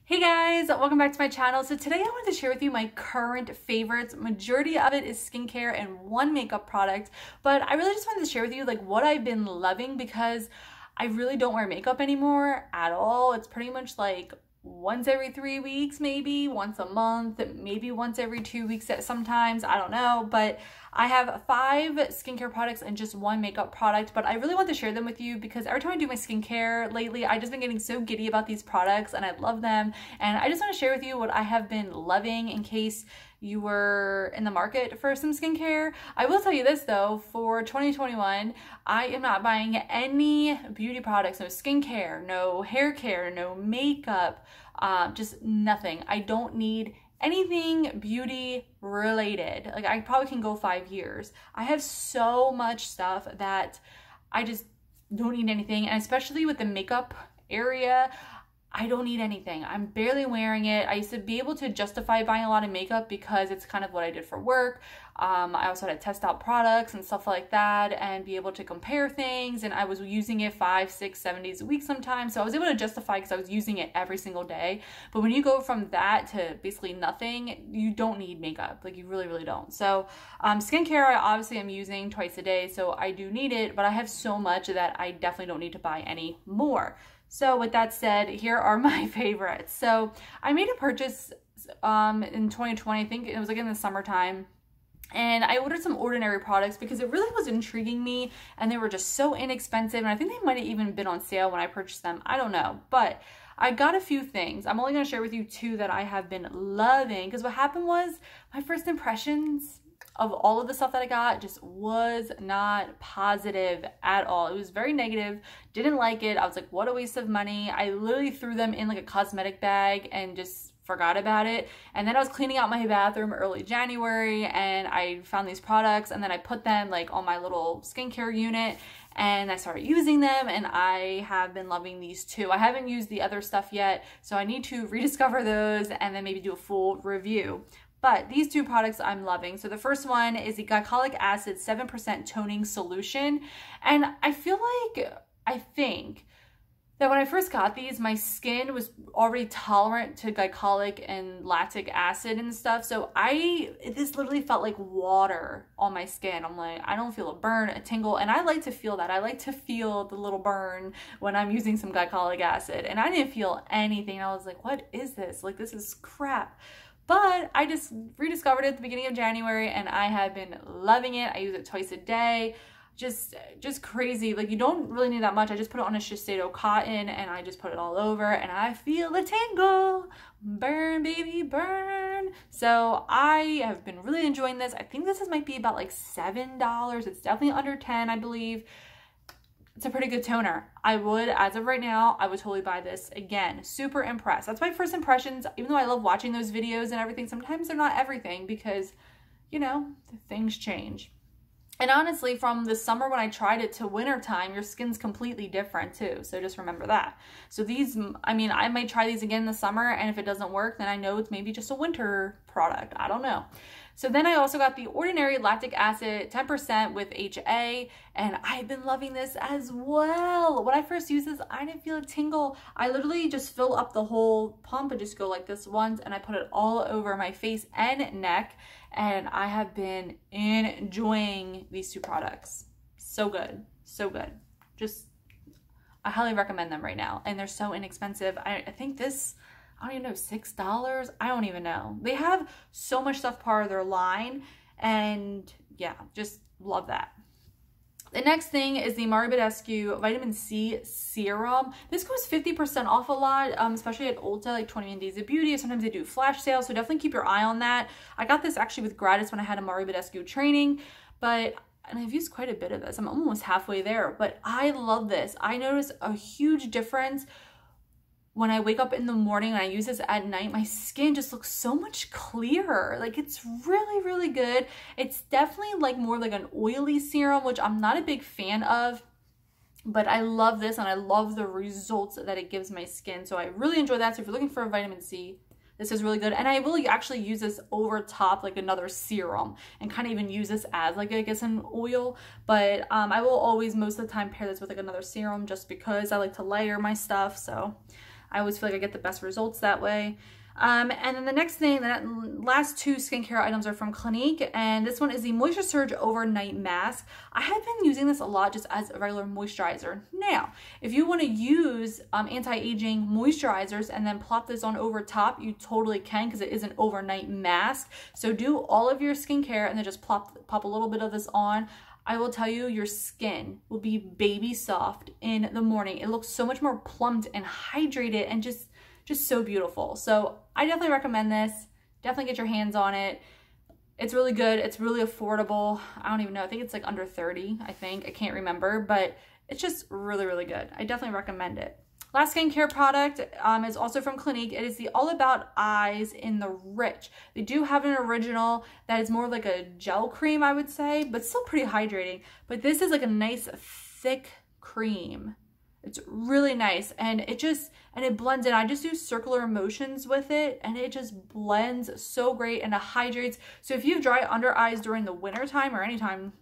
Hey guys, welcome back to my channel. So today I wanted to share with you my current favorites. Majority of it is skincare and one makeup product, but I really just wanted to share with you like what I've been loving because I really don't wear makeup anymore at all. It's pretty much like once every 3 weeks, maybe once a month, maybe once every 2 weeks sometimes, I don't know. But I have 5 skincare products and just one makeup product, but I really want to share them with you because every time I do my skincare lately, I've just been getting so giddy about these products and I love them. And I just want to share with you what I have been loving in case you were in the market for some skincare. I will tell you this though, for 2021, I am not buying any beauty products, no skincare, no hair care, no makeup, just nothing. I don't need anything beauty related. Like I probably can go 5 years. I have so much stuff that I just don't need anything. And especially with the makeup area, I don't need anything. I'm barely wearing it. I used to be able to justify buying a lot of makeup because it's kind of what I did for work. I also had to test out products and stuff like that and be able to compare things. And I was using it 5, 6, 7 days a week sometimes. So I was able to justify because I was using it every single day. But when you go from that to basically nothing, you don't need makeup. Like you really, really don't. So skincare, I obviously am using twice a day. So I do need it, but I have so much that I definitely don't need to buy any more. So with that said, here are my favorites. So I made a purchase in 2020, I think it was like in the summertime. And I ordered some Ordinary products because it really was intriguing me and they were just so inexpensive. And I think they might have even been on sale when I purchased them. I don't know, but I got a few things. I'm only going to share with you 2 that I have been loving because what happened was my first impressions of all of the stuff that I got just was not positive at all. It was very negative. Didn't like it. I was like, what a waste of money. I literally threw them in like a cosmetic bag and just forgot about it. And then I was cleaning out my bathroom early January and I found these products and then I put them like on my little skincare unit and I started using them and I have been loving these 2. I haven't used the other stuff yet, so I need to rediscover those and then maybe do a full review. But these 2 products I'm loving. So the first one is the Glycolic Acid 7% Toning Solution. And I think that when I first got these, my skin was already tolerant to glycolic and lactic acid and stuff. So this literally felt like water on my skin. I'm like, I don't feel a burn, a tingle. And I like to feel that. I like to feel the little burn when I'm using some glycolic acid. And I didn't feel anything. I was like, what is this? Like, this is crap. But I just rediscovered it at the beginning of January and I have been loving it. I use it twice a day. Just crazy. Like you don't really need that much. I just put it on a Shiseido cotton and I just put it all over and I feel a tingle. Burn, baby, burn. So I have been really enjoying this. I think this might be about like $7. It's definitely under 10, I believe. It's a pretty good toner. I would, as of right now, I would totally buy this again. Super impressed. That's my first impressions. Even though I love watching those videos and everything, sometimes they're not everything because, you know, things change. And honestly, from the summer when I tried it to winter time, your skin's completely different too. So just remember that. So these, I mean, I might try these again in the summer and if it doesn't work, then I know it's maybe just a winter product. I don't know. So then I also got the Ordinary Lactic Acid 10% with HA and I've been loving this as well. When I first used this, I didn't feel a tingle. I literally just fill up the whole pump and just go like this once and I put it all over my face and neck and I have been enjoying these 2 products. So good, so good. Just, I highly recommend them right now and they're so inexpensive. I think this, I don't even know, $6? I don't even know. They have so much stuff part of their line and yeah, just love that. The next thing is the Badescu Vitamin C Serum. This goes 50% off a lot, especially at Ulta, like 21 Days of Beauty. Sometimes they do flash sales, so definitely keep your eye on that. I got this actually with gratis when I had a Badescu training, and I've used quite a bit of this. I'm almost halfway there, but I love this. I notice a huge difference when I wake up in the morning and I use this at night. My skin just looks so much clearer. Like it's really, really good. It's definitely like more like an oily serum, which I'm not a big fan of, but I love this and I love the results that it gives my skin. So I really enjoy that. So if you're looking for a vitamin C, this is really good. And I will actually use this over top like another serum and kind of even use this as like, I guess, an oil. But I will always most of the time pair this with like another serum just because I like to layer my stuff. So I always feel like I get the best results that way. And then the next thing, the last two skincare items are from Clinique, and this one is the Moisture Surge Overnight Mask. I have been using this a lot just as a regular moisturizer. Now, if you want to use anti-aging moisturizers and then plop this on over top, you totally can, because it is an overnight mask. So do all of your skincare and then just pop a little bit of this on. I will tell you, your skin will be baby soft in the morning. It looks so much more plumped and hydrated and just so beautiful. So I definitely recommend this. Definitely get your hands on it. It's really good. It's really affordable. I don't even know. I think it's like under 30, I think. I can't remember, but it's just really, really good. I definitely recommend it. Last skincare product is also from Clinique. It is the All About Eyes in the Rich. They do have an original that is more like a gel cream, I would say, but still pretty hydrating. But this is like a nice thick cream. It's really nice, and it blends in. I just do circular motions with it, and it just blends so great, and it hydrates. So if you have dry under eyes during the winter time, or any time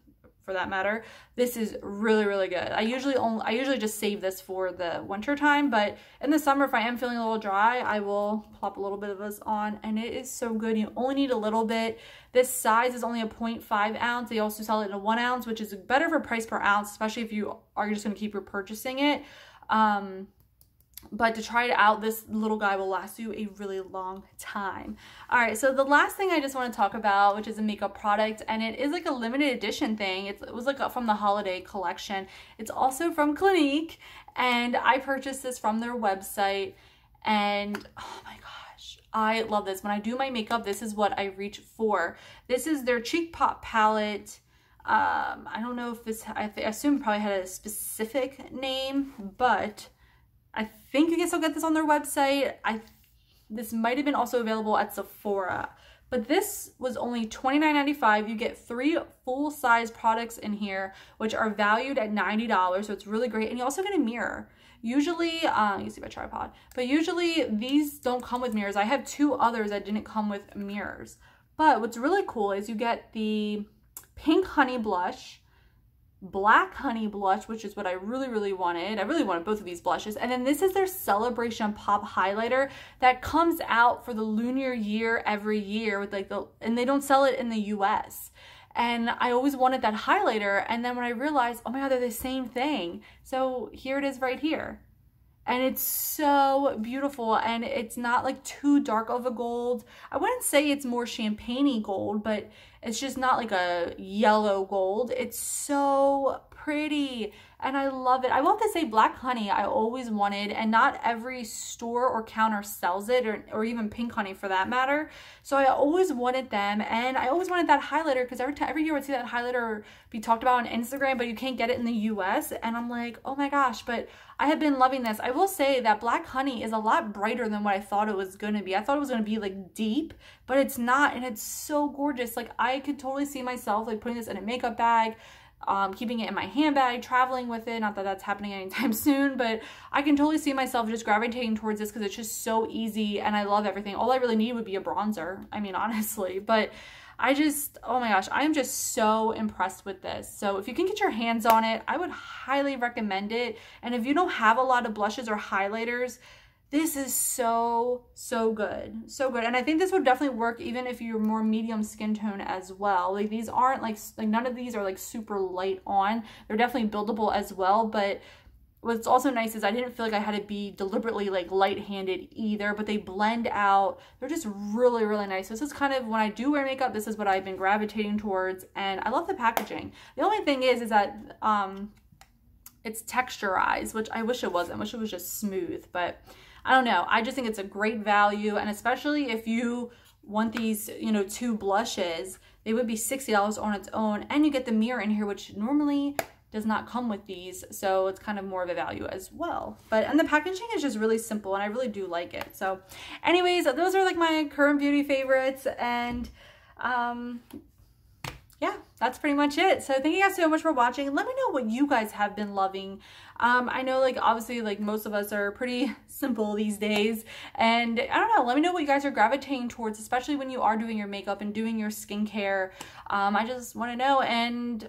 for that matter, this is really, really good. I usually just save this for the winter time, but in the summer, if I am feeling a little dry, I will plop a little bit of this on, and it is so good. You only need a little bit. This size is only a 0.5 ounce. They also sell it in a 1 ounce, which is better for price per ounce, especially if you are just going to keep repurchasing it. But to try it out, this little guy will last you a really long time. All right, so the last thing I just want to talk about, which is a makeup product, and it is like a limited edition thing. It was like from the holiday collection. It's also from Clinique, and I purchased this from their website, and oh my gosh, I love this. When I do my makeup, this is what I reach for. This is their Cheek Pop palette. I don't know if this, I assume probably had a specific name, but I think you can still get this on their website. This might have been also available at Sephora, but this was only $29.95. You get 3 full-size products in here, which are valued at $90, so it's really great. And you also get a mirror. Usually, you see my tripod, but usually these don't come with mirrors. I have 2 others that didn't come with mirrors. But what's really cool is you get the pink honey blush, black honey blush, which is what I really, really wanted. I really wanted both of these blushes. And then this is their Celebration Pop highlighter that comes out for the lunar year every year with like and they don't sell it in the US. And I always wanted that highlighter. And then when I realized, oh my God, they're the same thing. So here it is right here. And it's so beautiful, and it's not like too dark of a gold. I wouldn't say it's more champagne-y gold, but it's just not like a yellow gold. It's so pretty, and I love it. I will have to say black honey I always wanted, and not every store or counter sells it, or even pink honey for that matter. So I always wanted them, and I always wanted that highlighter, because every year I would see that highlighter be talked about on Instagram, but you can't get it in the US, and I'm like, oh my gosh, but I have been loving this. I will say that black honey is a lot brighter than what I thought it was going to be. I thought it was going to be like deep, but it's not, and it's so gorgeous. Like I could totally see myself like putting this in a makeup bag, keeping it in my handbag, traveling with it. Not that that's happening anytime soon, but I can totally see myself just gravitating towards this because it's just so easy, and I love everything. All I really need would be a bronzer, I mean, honestly, but oh my gosh, I am just so impressed with this. So if you can get your hands on it, I would highly recommend it. And if you don't have a lot of blushes or highlighters, this is so, so good. So good. And I think this would definitely work even if you're more medium skin tone as well. Like these aren't like none of these are like super light on. They're definitely buildable as well, but what's also nice is I didn't feel like I had to be deliberately like light-handed either, but they blend out. They're just really, really nice. This is kind of, when I do wear makeup, this is what I've been gravitating towards, and I love the packaging. The only thing is that it's texturized, which I wish it wasn't. I wish it was just smooth, but I don't know. I just think it's a great value, and especially if you want these, you know, 2 blushes, they would be $60 on its own, and you get the mirror in here, which normally does not come with these, so it's kind of more of a value as well. And the packaging is just really simple, and I really do like it. So anyways, those are like my current beauty favorites, and yeah, that's pretty much it. So thank you guys so much for watching. Let me know what you guys have been loving. I know like obviously like most of us are pretty simple these days, and I don't know, let me know what you guys are gravitating towards, especially when you are doing your makeup and doing your skincare. I just want to know. And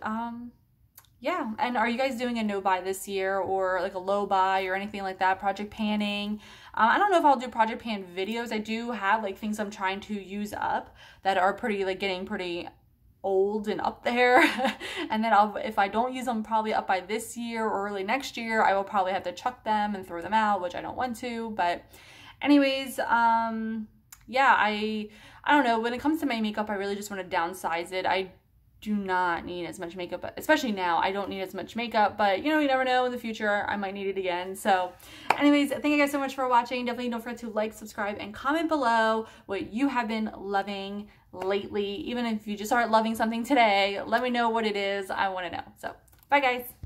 yeah, and are you guys doing a no buy this year, or like a low buy or anything like that, project panning? I don't know if I'll do project pan videos. I do have like things I'm trying to use up that are pretty, like getting pretty old and up there. And then if I don't use them probably up by this year or early next year, I will probably have to chuck them and throw them out, which I don't want to. But anyways, yeah, I don't know. When it comes to my makeup, I really just want to downsize it. I do not need as much makeup, especially now. I don't need as much makeup, but you know, you never know, in the future I might need it again. So anyways, thank you guys so much for watching. Definitely don't forget to like, subscribe, and comment below what you have been loving lately. Even if you just aren't loving something today, let me know what it is. I want to know. So bye guys.